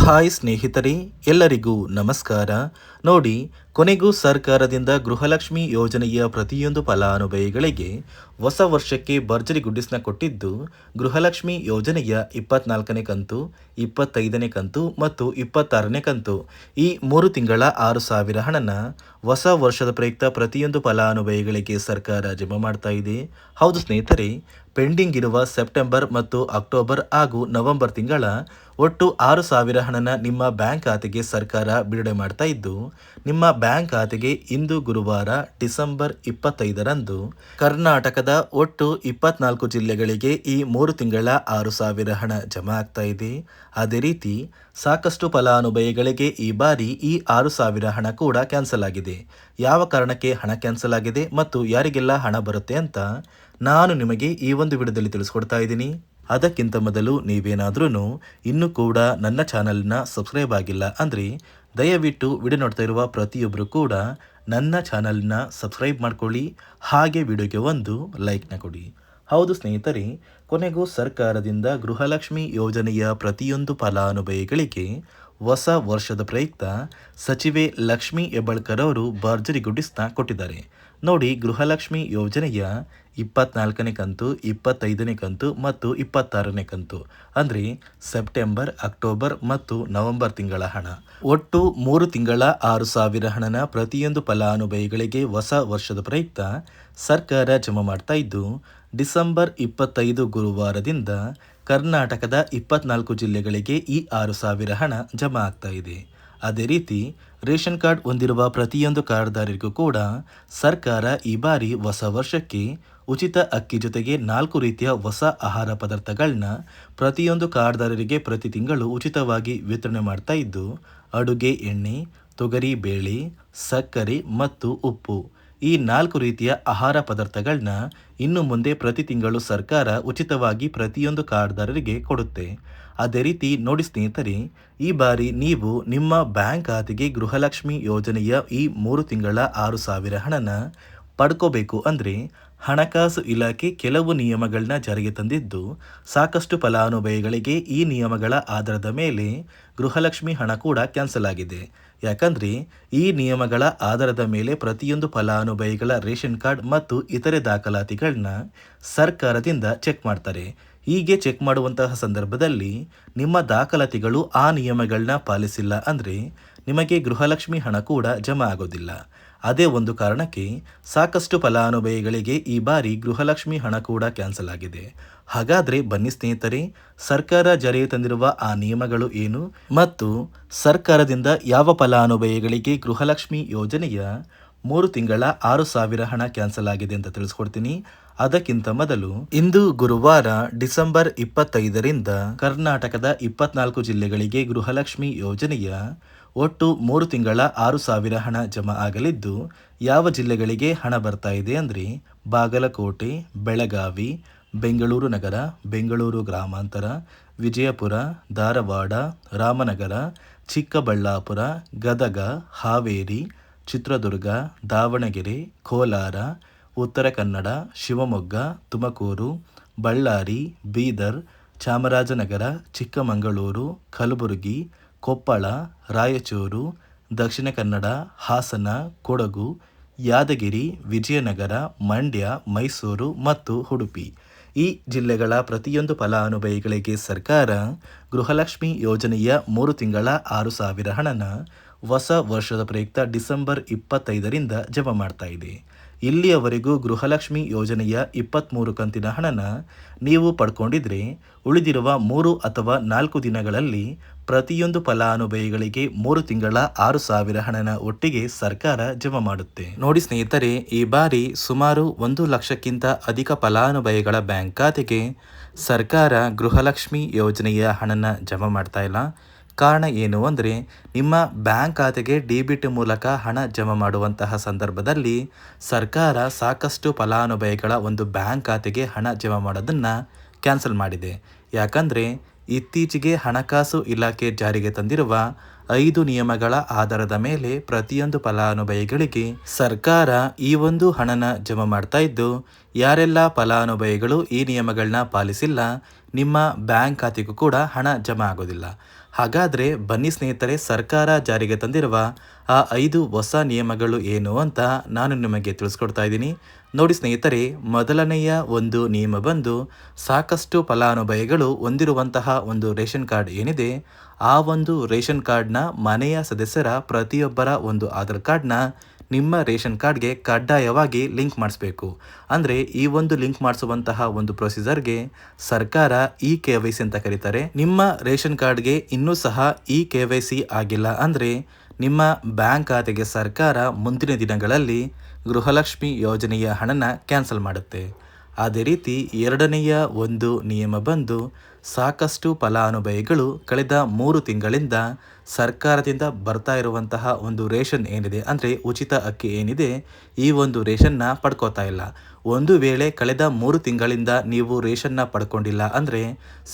Hi ಸ್ನೇಹಿತರೆ, ಎಲ್ಲರಿಗೂ ನಮಸ್ಕಾರ. ನೋಡಿ, ಕೊನೆಗೂ ಸರ್ಕಾರದಿಂದ ಗೃಹಲಕ್ಷ್ಮಿ ಯೋಜನೆಯ ಪ್ರತಿಯೊಂದು ಫಲಾನುಭವಿಗಳಿಗೆ ಹೊಸ ವರ್ಷಕ್ಕೆ ಭರ್ಜರಿ ಗುಡ್ಡಿಸ್ನ ಕೊಟ್ಟಿದ್ದು, ಗೃಹಲಕ್ಷ್ಮಿ ಯೋಜನೆಯ 24ನೇ ಕಂತು, 25ನೇ ಕಂತು ಮತ್ತು 26ನೇ ಕಂತು ಈ 3 ತಿಂಗಳ 6,000 ಹಣನ ಹೊಸ ವರ್ಷದ ಪ್ರಯುಕ್ತ ಪ್ರತಿಯೊಂದು ಫಲಾನುಭವಿಗಳಿಗೆ ಸರ್ಕಾರ ಜಮಾ ಮಾಡ್ತಾ ಇದೆ. ಹೌದು ಸ್ನೇಹಿತರೆ, ಪೆಂಡಿಂಗ್ ಇರುವ ಸೆಪ್ಟೆಂಬರ್ ಮತ್ತು ಅಕ್ಟೋಬರ್ ಹಾಗೂ ನವೆಂಬರ್ ತಿಂಗಳ ಒಟ್ಟು 6,000 ಹಣನ ನಿಮ್ಮ ಬ್ಯಾಂಕ್ ಖಾತೆಗೆ ಸರ್ಕಾರ ಬಿಡುಗಡೆ ಮಾಡ್ತಾ ಇದ್ದು, ನಿಮ್ಮ ಬ್ಯಾಂಕ್ ಖಾತೆಗೆ ಇಂದು ಗುರುವಾರ ಡಿಸೆಂಬರ್ 25ರಂದು ಕರ್ನಾಟಕದ ಒಟ್ಟು 24 ಜಿಲ್ಲೆಗಳಿಗೆ ಈ 3 ತಿಂಗಳ 6,000 ಹಣ ಜಮಾ ಆಗ್ತಾ ಇದೆ. ಅದೇ ರೀತಿ ಸಾಕಷ್ಟು ಫಲಾನುಭವಿಗಳಿಗೆ ಈ ಬಾರಿ ಈ 6,000 ಹಣ ಕೂಡ ಕ್ಯಾನ್ಸಲ್ ಆಗಿದೆ. ಯಾವ ಕಾರಣಕ್ಕೆ ಹಣ ಕ್ಯಾನ್ಸಲ್ ಆಗಿದೆ ಮತ್ತು ಯಾರಿಗೆಲ್ಲ ಹಣ ಬರುತ್ತೆ ಅಂತ ನಾನು ನಿಮಗೆ ಈ ಒಂದು ವಿಡಿಯೋದಲ್ಲಿ ತಿಳಿಸ್ಕೊಡ್ತಾ ಇದ್ದೀನಿ. ಅದಕ್ಕಿಂತ ಮೊದಲು ನೀವೇನಾದ್ರೂ ಇನ್ನೂ ಕೂಡ ನನ್ನ ಚಾನಲ್ನ ಸಬ್ಸ್ಕ್ರೈಬ್ ಆಗಿಲ್ಲ ಅಂದರೆ ದಯವಿಟ್ಟು ವಿಡಿಯೋ ನೋಡ್ತಾ ಇರುವ ಪ್ರತಿಯೊಬ್ಬರು ಕೂಡ ನನ್ನ ಚಾನಲ್ನ ಸಬ್ಸ್ಕ್ರೈಬ್ ಮಾಡ್ಕೊಳ್ಳಿ, ಹಾಗೆ ವಿಡಿಯೋಗೆ ಒಂದು ಲೈಕ್ನ ಕೊಡಿ. ಹೌದು ಸ್ನೇಹಿತರೆ, ಕೊನೆಗೂ ಸರ್ಕಾರದಿಂದ ಗೃಹಲಕ್ಷ್ಮಿ ಯೋಜನೆಯ ಪ್ರತಿಯೊಂದು ಫಲಾನುಭವಿಗಳಿಗೆ ಹೊಸ ವರ್ಷದ ಪ್ರಯುಕ್ತ ಸಚಿವೆ ಲಕ್ಷ್ಮಿ ಹೆಬ್ಬಾಳ್ಕರ್ ಅವರು ಭರ್ಜರಿ ಗುಡ್ಡಿಸ್ನ ಕೊಟ್ಟಿದ್ದಾರೆ. ನೋಡಿ, ಗೃಹಲಕ್ಷ್ಮಿ ಯೋಜನೆಯ 24ನೇ ಕಂತು, 25ನೇ ಕಂತು ಮತ್ತು 26ನೇ ಕಂತು ಅಂದರೆ ಸೆಪ್ಟೆಂಬರ್, ಅಕ್ಟೋಬರ್ ಮತ್ತು ನವೆಂಬರ್ ತಿಂಗಳ ಹಣ ಒಟ್ಟು 3 ತಿಂಗಳ 6,000 ಹಣನ ಪ್ರತಿಯೊಂದು ಫಲಾನುಭವಿಗಳಿಗೆ ಹೊಸ ವರ್ಷದ ಪ್ರಯುಕ್ತ ಸರ್ಕಾರ ಜಮಾ ಮಾಡ್ತಾ ಇದ್ದು, ಡಿಸೆಂಬರ್ 25 ಗುರುವಾರದಿಂದ ಕರ್ನಾಟಕದ 24 ಜಿಲ್ಲೆಗಳಿಗೆ ಈ 6,000 ಹಣ ಜಮಾ ಆಗ್ತಾ ಇದೆ. ಅದೇ ರೀತಿ ರೇಷನ್ ಕಾರ್ಡ್ ಹೊಂದಿರುವ ಪ್ರತಿಯೊಂದು ಕಾರ್ಡ್ದಾರರಿಗೂ ಕೂಡ ಸರ್ಕಾರ ಈ ಬಾರಿ ಹೊಸ ವರ್ಷಕ್ಕೆ ಉಚಿತ ಅಕ್ಕಿ ಜೊತೆಗೆ 4 ರೀತಿಯ ಹೊಸ ಆಹಾರ ಪದಾರ್ಥಗಳನ್ನ ಪ್ರತಿಯೊಂದು ಕಾರ್ಡ್ದಾರರಿಗೆ ಪ್ರತಿ ತಿಂಗಳು ಉಚಿತವಾಗಿ ವಿತರಣೆ ಮಾಡ್ತಾ ಇದ್ದು, ಅಡುಗೆ ಎಣ್ಣೆ, ತೊಗರಿ ಬೇಳೆ, ಸಕ್ಕರೆ ಮತ್ತು ಉಪ್ಪು ಈ 4 ರೀತಿಯ ಆಹಾರ ಪದಾರ್ಥಗಳನ್ನ ಇನ್ನು ಮುಂದೆ ಪ್ರತಿ ತಿಂಗಳು ಸರ್ಕಾರ ಉಚಿತವಾಗಿ ಪ್ರತಿಯೊಂದು ಕಾರ್ಡ್ದಾರರಿಗೆ ಕೊಡುತ್ತೆ. ಅದೇ ರೀತಿ ನೋಡಿ ಸ್ನೇಹಿತರೆ, ಈ ಬಾರಿ ನೀವು ನಿಮ್ಮ ಬ್ಯಾಂಕ್ ಖಾತೆಗೆ ಗೃಹಲಕ್ಷ್ಮಿ ಯೋಜನೆಯ ಈ 3 ತಿಂಗಳ 6,000 ಹಣನ ಪಡ್ಕೋಬೇಕು ಅಂದರೆ ಹಣಕಾಸು ಇಲಾಖೆ ಕೆಲವು ನಿಯಮಗಳನ್ನ ಜಾರಿಗೆ ತಂದಿದ್ದು, ಸಾಕಷ್ಟು ಫಲಾನುಭವಿಗಳಿಗೆ ಈ ನಿಯಮಗಳ ಆಧಾರದ ಮೇಲೆ ಗೃಹಲಕ್ಷ್ಮಿ ಹಣ ಕೂಡ ಕ್ಯಾನ್ಸಲ್ ಆಗಿದೆ. ಯಾಕಂದರೆ ಈ ನಿಯಮಗಳ ಆಧಾರದ ಮೇಲೆ ಪ್ರತಿಯೊಂದು ಫಲಾನುಭವಿಗಳ ರೇಷನ್ ಕಾರ್ಡ್ ಮತ್ತು ಇತರೆ ದಾಖಲಾತಿಗಳನ್ನ ಸರ್ಕಾರದಿಂದ ಚೆಕ್ ಮಾಡ್ತಾರೆ. ಹೀಗೆ ಚೆಕ್ ಮಾಡುವಂತಹ ಸಂದರ್ಭದಲ್ಲಿ ನಿಮ್ಮ ದಾಖಲಾತಿಗಳು ಆ ನಿಯಮಗಳನ್ನ ಪಾಲಿಸಿಲ್ಲ ಅಂದರೆ ನಿಮಗೆ ಗೃಹಲಕ್ಷ್ಮಿ ಹಣ ಕೂಡ ಜಮಾ ಆಗೋದಿಲ್ಲ. ಅದೇ ಒಂದು ಕಾರಣಕ್ಕೆ ಸಾಕಷ್ಟು ಫಲಾನುಭವಿಗಳಿಗೆ ಈ ಬಾರಿ ಗೃಹಲಕ್ಷ್ಮಿ ಹಣ ಕೂಡ ಕ್ಯಾನ್ಸಲ್ ಆಗಿದೆ. ಹಾಗಾದರೆ ಬನ್ನಿ ಸ್ನೇಹಿತರೆ, ಸರ್ಕಾರ ಜಾರಿಗೆ ತಂದಿರುವ ಆ ನಿಯಮಗಳು ಏನು ಮತ್ತು ಸರ್ಕಾರದಿಂದ ಯಾವ ಫಲಾನುಭವಿಗಳಿಗೆ ಗೃಹಲಕ್ಷ್ಮಿ ಯೋಜನೆಯ 3 ತಿಂಗಳ 6,000 ಹಣ ಕ್ಯಾನ್ಸಲ್ ಆಗಿದೆ ಅಂತ ತಿಳಿಸ್ಕೊಡ್ತೀನಿ. ಅದಕ್ಕಿಂತ ಮೊದಲು ಇಂದು ಗುರುವಾರ ಡಿಸೆಂಬರ್ 25ರಿಂದ ಕರ್ನಾಟಕದ 24 ಜಿಲ್ಲೆಗಳಿಗೆ ಗೃಹಲಕ್ಷ್ಮಿ ಯೋಜನೆಯ ಒಟ್ಟು 3 ತಿಂಗಳ 6,000 ಹಣ ಜಮಾ ಆಗಲಿದ್ದು, ಯಾವ ಜಿಲ್ಲೆಗಳಿಗೆ ಹಣ ಬರ್ತಾ ಇದೆ ಅಂದರೆ ಬಾಗಲಕೋಟೆ, ಬೆಳಗಾವಿ, ಬೆಂಗಳೂರು ನಗರ, ಬೆಂಗಳೂರು ಗ್ರಾಮಾಂತರ, ವಿಜಯಪುರ, ಧಾರವಾಡ, ರಾಮನಗರ, ಚಿಕ್ಕಬಳ್ಳಾಪುರ, ಗದಗ, ಹಾವೇರಿ, ಚಿತ್ರದುರ್ಗ, ದಾವಣಗೆರೆ, ಕೋಲಾರ, ಉತ್ತರ ಕನ್ನಡ, ಶಿವಮೊಗ್ಗ, ತುಮಕೂರು, ಬಳ್ಳಾರಿ, ಬೀದರ್, ಚಾಮರಾಜನಗರ, ಚಿಕ್ಕಮಗಳೂರು, ಕಲಬುರಗಿ, ಕೊಪ್ಪಳ, ರಾಯಚೂರು, ದಕ್ಷಿಣ ಕನ್ನಡ, ಹಾಸನ, ಕೊಡಗು, ಯಾದಗಿರಿ, ವಿಜಯನಗರ, ಮಂಡ್ಯ, ಮೈಸೂರು ಮತ್ತು ಉಡುಪಿ ಈ ಜಿಲ್ಲೆಗಳ ಪ್ರತಿಯೊಂದು ಫಲಾನುಭವಿಗಳಿಗೆ ಸರ್ಕಾರ ಗೃಹಲಕ್ಷ್ಮಿ ಯೋಜನೆಯ 3 ತಿಂಗಳ 6,000 ಹಣನ ಹೊಸ ವರ್ಷದ ಪ್ರಯುಕ್ತ ಡಿಸೆಂಬರ್ 25ರಿಂದ ಜಮಾ ಮಾಡ್ತಾ ಇದೆ. ಇಲ್ಲಿಯವರೆಗೂ ಗೃಹಲಕ್ಷ್ಮಿ ಯೋಜನೆಯ 23 ಕಂತಿನ ಹಣನ ನೀವು ಪಡ್ಕೊಂಡಿದ್ರೆ ಉಳಿದಿರುವ 3 ಅಥವಾ 4 ದಿನಗಳಲ್ಲಿ ಪ್ರತಿಯೊಂದು ಫಲಾನುಭವಿಗಳಿಗೆ 3 ತಿಂಗಳ 6,000 ಹಣನ ಒಟ್ಟಿಗೆ ಸರ್ಕಾರ ಜಮಾ ಮಾಡುತ್ತೆ. ನೋಡಿ ಸ್ನೇಹಿತರೆ, ಈ ಬಾರಿ ಸುಮಾರು 1 ಲಕ್ಷಕ್ಕಿಂತ ಅಧಿಕ ಫಲಾನುಭವಿಗಳ ಬ್ಯಾಂಕ್ ಖಾತೆಗೆ ಸರ್ಕಾರ ಗೃಹಲಕ್ಷ್ಮಿ ಯೋಜನೆಯ ಹಣನ ಜಮಾ ಮಾಡ್ತಾ ಇಲ್ಲ. ಕಾರಣ ಏನು ಅಂದರೆ, ನಿಮ್ಮ ಬ್ಯಾಂಕ್ ಖಾತೆಗೆ ಡೆಬಿಟ್ ಮೂಲಕ ಹಣ ಜಮಾ ಮಾಡುವಂತಹ ಸಂದರ್ಭದಲ್ಲಿ ಸರ್ಕಾರ ಸಾಕಷ್ಟು ಫಲಾನುಭವಿಗಳ ಒಂದು ಬ್ಯಾಂಕ್ ಖಾತೆಗೆ ಹಣ ಜಮಾ ಮಾಡೋದನ್ನು ಕ್ಯಾನ್ಸಲ್ ಮಾಡಿದೆ. ಯಾಕಂದರೆ ಇತ್ತೀಚೆಗೆ ಹಣಕಾಸು ಇಲಾಖೆ ಜಾರಿಗೆ ತಂದಿರುವ 5 ನಿಯಮಗಳ ಆಧಾರದ ಮೇಲೆ ಪ್ರತಿಯೊಂದು ಫಲಾನುಭವಿಗಳಿಗೆ ಸರ್ಕಾರ ಈ ಒಂದು ಹಣನ ಜಮಾ ಮಾಡ್ತಾ ಇದ್ದು, ಯಾರೆಲ್ಲ ಫಲಾನುಭವಿಗಳು ಈ ನಿಯಮಗಳನ್ನ ಪಾಲಿಸಿಲ್ಲ ನಿಮ್ಮ ಬ್ಯಾಂಕ್ ಖಾತೆಗೂ ಕೂಡ ಹಣ ಜಮಾ ಆಗೋದಿಲ್ಲ. ಹಾಗಾದರೆ ಬನ್ನಿ ಸ್ನೇಹಿತರೆ, ಸರ್ಕಾರ ಜಾರಿಗೆ ತಂದಿರುವ ಆ 5 ಹೊಸ ನಿಯಮಗಳು ಏನು ಅಂತ ನಾನು ನಿಮಗೆ ತಿಳಿಸ್ಕೊಡ್ತಾ ಇದ್ದೀನಿ. ನೋಡಿ ಸ್ನೇಹಿತರೆ, ಮೊದಲನೆಯ ಒಂದು ನಿಯಮ ಬಂದು ಸಾಕಷ್ಟು ಫಲಾನುಭವಿಗಳು ಹೊಂದಿರುವಂತಹ ಒಂದು ರೇಷನ್ ಕಾರ್ಡ್ ಏನಿದೆ, ಆ ಒಂದು ರೇಷನ್ ಕಾರ್ಡ್ನ ಮನೆಯ ಸದಸ್ಯರ ಪ್ರತಿಯೊಬ್ಬರ ಒಂದು ಆಧಾರ್ ಕಾರ್ಡ್ನ ನಿಮ್ಮ ರೇಷನ್ ಕಾರ್ಡ್ಗೆ ಕಡ್ಡಾಯವಾಗಿ ಲಿಂಕ್ ಮಾಡಿಸ್ಬೇಕು. ಅಂದರೆ ಈ ಒಂದು ಲಿಂಕ್ ಮಾಡಿಸುವಂತಹ ಒಂದು ಪ್ರೊಸೀಜರ್ಗೆ ಸರ್ಕಾರ KYC ಅಂತ ಕರೀತಾರೆ. ನಿಮ್ಮ ರೇಷನ್ ಕಾರ್ಡ್ಗೆ ಇನ್ನೂ ಸಹ KYC ಆಗಿಲ್ಲ ಅಂದರೆ ನಿಮ್ಮ ಬ್ಯಾಂಕ್ ಖಾತೆಗೆ ಸರ್ಕಾರ ಮುಂದಿನ ದಿನಗಳಲ್ಲಿ ಗೃಹಲಕ್ಷ್ಮಿ ಯೋಜನೆಯ ಹಣನ ಕ್ಯಾನ್ಸಲ್ ಮಾಡುತ್ತೆ. ಅದೇ ರೀತಿ ಎರಡನೆಯ ಒಂದು ನಿಯಮ ಬಂದು ಸಾಕಷ್ಟು ಫಲಾನುಭವಿಗಳು ಕಳೆದ 3 ತಿಂಗಳಿಂದ ಸರ್ಕಾರದಿಂದ ಬರ್ತಾ ಇರುವಂತಹ ಒಂದು ರೇಷನ್ ಏನಿದೆ, ಅಂದರೆ ಉಚಿತ ಅಕ್ಕಿ ಏನಿದೆ, ಈ ಒಂದು ರೇಷನ್ನ ಪಡ್ಕೋತಾ ಇಲ್ಲ. ಒಂದು ವೇಳೆ ಕಳೆದ 3 ತಿಂಗಳಿಂದ ನೀವು ರೇಷನ್ನ ಪಡ್ಕೊಂಡಿಲ್ಲ ಅಂದರೆ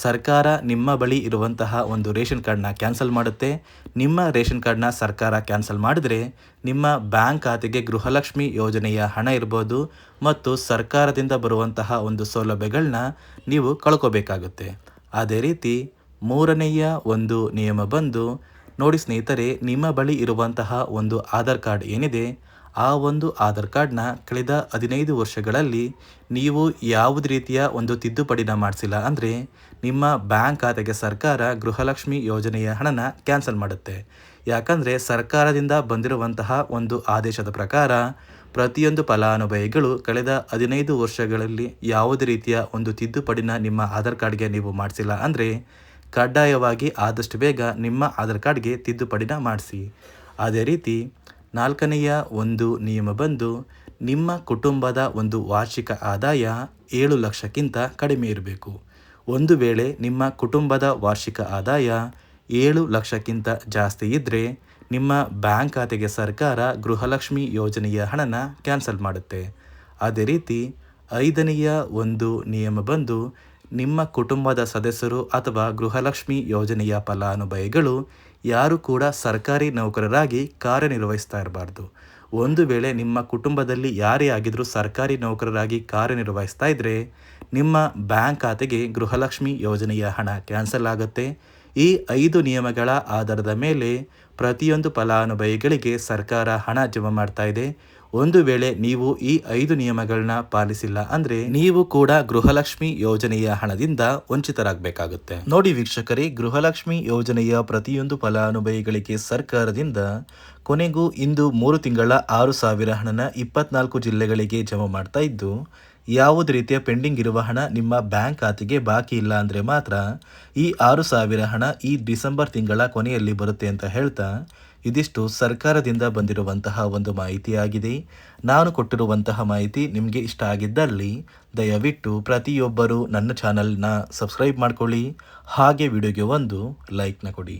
ಸರ್ಕಾರ ನಿಮ್ಮ ಬಳಿ ಇರುವಂತಹ ಒಂದು ರೇಷನ್ ಕಾರ್ಡ್ನ ಕ್ಯಾನ್ಸಲ್ ಮಾಡುತ್ತೆ. ನಿಮ್ಮ ರೇಷನ್ ಕಾರ್ಡ್ನ ಸರ್ಕಾರ ಕ್ಯಾನ್ಸಲ್ ಮಾಡಿದರೆ ನಿಮ್ಮ ಬ್ಯಾಂಕ್ ಖಾತೆಗೆ ಗೃಹಲಕ್ಷ್ಮಿ ಯೋಜನೆಯ ಹಣ ಇರ್ಬೋದು ಮತ್ತು ಸರ್ಕಾರದಿಂದ ಬರುವಂತಹ ಒಂದು ಸೌಲಭ್ಯಗಳನ್ನ ನೀವು ಕಳ್ಕೋಬೇಕಾಗುತ್ತೆ. ಅದೇ ರೀತಿ ಮೂರನೆಯ ಒಂದು ನಿಯಮ ಬಂದು ನೋಡಿ ಸ್ನೇಹಿತರೆ, ನಿಮ್ಮ ಬಳಿ ಇರುವಂತಹ ಒಂದು ಆಧಾರ್ ಕಾರ್ಡ್ ಏನಿದೆ, ಆ ಒಂದು ಆಧಾರ್ ಕಾರ್ಡ್ನ ಕಳೆದ 15 ವರ್ಷಗಳಲ್ಲಿ ನೀವು ಯಾವುದೇ ರೀತಿಯ ಒಂದು ತಿದ್ದುಪಡಿನ ಮಾಡಿಸಿಲ್ಲ ಅಂದರೆ ನಿಮ್ಮ ಬ್ಯಾಂಕ್ ಖಾತೆಗೆ ಸರ್ಕಾರ ಗೃಹಲಕ್ಷ್ಮಿ ಯೋಜನೆಯ ಹಣನ ಕ್ಯಾನ್ಸಲ್ ಮಾಡುತ್ತೆ. ಯಾಕಂದರೆ ಸರ್ಕಾರದಿಂದ ಬಂದಿರುವಂತಹ ಒಂದು ಆದೇಶದ ಪ್ರಕಾರ ಪ್ರತಿಯೊಂದು ಫಲಾನುಭವಿಗಳು ಕಳೆದ 15 ವರ್ಷಗಳಲ್ಲಿ ಯಾವುದೇ ರೀತಿಯ ಒಂದು ತಿದ್ದುಪಡಿನ ನಿಮ್ಮ ಆಧಾರ್ ಕಾರ್ಡ್ಗೆ ನೀವು ಮಾಡಿಸಿಲ್ಲ ಅಂದರೆ ಕಡ್ಡಾಯವಾಗಿ ಆದಷ್ಟು ಬೇಗ ನಿಮ್ಮ ಆಧಾರ್ ಕಾರ್ಡ್ಗೆ ತಿದ್ದುಪಡಿನ ಮಾಡಿಸಿ. ಅದೇ ರೀತಿ ನಾಲ್ಕನೆಯ ಒಂದು ನಿಯಮ ಬಂದು ನಿಮ್ಮ ಕುಟುಂಬದ ಒಂದು ವಾರ್ಷಿಕ ಆದಾಯ 7 ಲಕ್ಷಕ್ಕಿಂತ ಕಡಿಮೆ ಇರಬೇಕು. ಒಂದು ವೇಳೆ ನಿಮ್ಮ ಕುಟುಂಬದ ವಾರ್ಷಿಕ ಆದಾಯ 7 ಲಕ್ಷಕ್ಕಿಂತ ಜಾಸ್ತಿ ಇದ್ದರೆ ನಿಮ್ಮ ಬ್ಯಾಂಕ್ ಖಾತೆಗೆ ಸರ್ಕಾರ ಗೃಹಲಕ್ಷ್ಮಿ ಯೋಜನೆಯ ಹಣನ ಕ್ಯಾನ್ಸಲ್ ಮಾಡುತ್ತೆ. ಅದೇ ರೀತಿ ಐದನೆಯ ಒಂದು ನಿಯಮ ಬಂದು ನಿಮ್ಮ ಕುಟುಂಬದ ಸದಸ್ಯರು ಅಥವಾ ಗೃಹಲಕ್ಷ್ಮಿ ಯೋಜನೆಯ ಫಲಾನುಭವಿಗಳು ಯಾರು ಕೂಡ ಸರ್ಕಾರಿ ನೌಕರರಾಗಿ ಕಾರ್ಯನಿರ್ವಹಿಸ್ತಾ ಇರಬಾರ್ದು. ಒಂದು ವೇಳೆ ನಿಮ್ಮ ಕುಟುಂಬದಲ್ಲಿ ಯಾರೇ ಆಗಿದ್ರೂ ಸರ್ಕಾರಿ ನೌಕರರಾಗಿ ಕಾರ್ಯನಿರ್ವಹಿಸ್ತಾ ಇದ್ದರೆ ನಿಮ್ಮ ಬ್ಯಾಂಕ್ ಖಾತೆಗೆ ಗೃಹಲಕ್ಷ್ಮಿ ಯೋಜನೆಯ ಹಣ ಕ್ಯಾನ್ಸಲ್ ಆಗುತ್ತೆ. ಈ 5 ನಿಯಮಗಳ ಆಧಾರದ ಮೇಲೆ ಪ್ರತಿಯೊಂದು ಫಲಾನುಭವಿಗಳಿಗೆ ಸರ್ಕಾರ ಹಣ ಜಮಾ ಮಾಡ್ತಾ ಇದೆ. ಒಂದು ವೇಳೆ ನೀವು ಈ 5 ನಿಯಮಗಳನ್ನ ಪಾಲಿಸಿಲ್ಲ ಅಂದರೆ ನೀವು ಕೂಡ ಗೃಹಲಕ್ಷ್ಮಿ ಯೋಜನೆಯ ಹಣದಿಂದ ವಂಚಿತರಾಗಬೇಕಾಗುತ್ತೆ. ನೋಡಿ ವೀಕ್ಷಕರೇ, ಗೃಹಲಕ್ಷ್ಮಿ ಯೋಜನೆಯ ಪ್ರತಿಯೊಂದು ಫಲಾನುಭವಿಗಳಿಗೆ ಸರ್ಕಾರದಿಂದ ಕೊನೆಗೂ ಇಂದು 3 ತಿಂಗಳ 6,000 ಹಣನ 24 ಜಿಲ್ಲೆಗಳಿಗೆ ಜಮಾ ಮಾಡ್ತಾ ಇದ್ದು, ಯಾವುದೇ ರೀತಿಯ ಪೆಂಡಿಂಗ್ ಇರುವ ಹಣ ನಿಮ್ಮ ಬ್ಯಾಂಕ್ ಖಾತೆಗೆ ಬಾಕಿ ಇಲ್ಲ ಅಂದರೆ ಮಾತ್ರ ಈ 6,000 ಹಣ ಈ ಡಿಸೆಂಬರ್ ತಿಂಗಳ ಕೊನೆಯಲ್ಲಿ ಬರುತ್ತೆ ಅಂತ ಹೇಳ್ತಾ, ಇದಿಷ್ಟು ಸರ್ಕಾರದಿಂದ ಬಂದಿರುವಂತಹ ಒಂದು ಮಾಹಿತಿಯಾಗಿದೆ. ನಾನು ಕೊಟ್ಟಿರುವಂತಹ ಮಾಹಿತಿ ನಿಮಗೆ ಇಷ್ಟ ಆಗಿದ್ದಲ್ಲಿ ದಯವಿಟ್ಟು ಪ್ರತಿಯೊಬ್ಬರು ನನ್ನ ಚಾನಲ್ನ ಸಬ್ಸ್ಕ್ರೈಬ್ ಮಾಡ್ಕೊಳ್ಳಿ, ಹಾಗೆ ವಿಡಿಯೋಗೆ ಒಂದು ಲೈಕ್ನ ಕೊಡಿ.